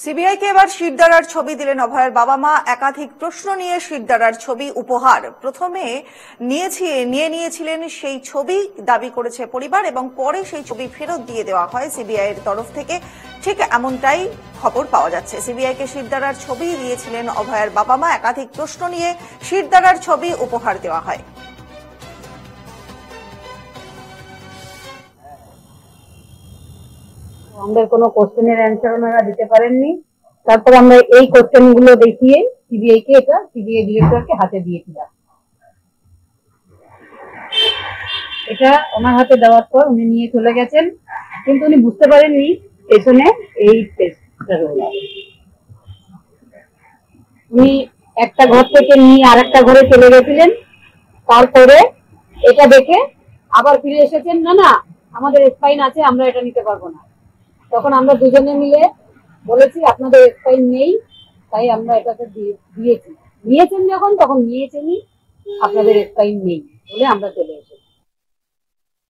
সিবিআইকে এবার শিরদাঁড়ার ছবি দিলেন অভয়ের বাবা মা। একাধিক প্রশ্ন নিয়ে শিরদাঁড়ার ছবি উপহার। প্রথমে নিয়ে নিয়েছিলেন সেই ছবি, দাবি করেছে পরিবার, এবং পরে সেই ছবি ফেরত দিয়ে দেওয়া হয় সিবিআই এর তরফ থেকে। ঠিক এমনটাই খবর পাওয়া যাচ্ছে। সিবিআইকে শিরদাঁড়ার ছবি দিয়েছিলেন অভয়ের বাবা মা। একাধিক প্রশ্ন নিয়ে শিরদাঁড়ার ছবি উপহার দেওয়া হয়। আমাদের কোনো কোশ্চেনের অ্যান্সার ওনারা দিতে পারেননি। তারপর আমরা এই কোশ্চেন গুলো দেখিয়ে সিবিআই কে এটা সিবিআই ডিরেক্টরকে হাতে দিয়েছিলাম। এটা ওনার হাতে দেওয়ার পর উনি নিয়ে চলে গেছেন, কিন্তু উনি বুঝতে পারেননি পেছনে এই পেজটা রয়েছে। উনি একটা ঘর থেকে নিয়ে আর একটা ঘরে চলে গেছিলেন, তারপরে এটা দেখে আবার ফিরে এসেছেন, না না আমাদের স্পাইন আছে, আমরা এটা নিতে পারবো না। তখন আমরা দুজনে মিলে বলেছি আপনাদের স্পাইন নেই, তাই আমরা এটাকে দিয়েছি। নিয়েছেন যখন, তখন নিয়েছেনই, আপনাদের স্পাইন নেই বলে আমরা চলে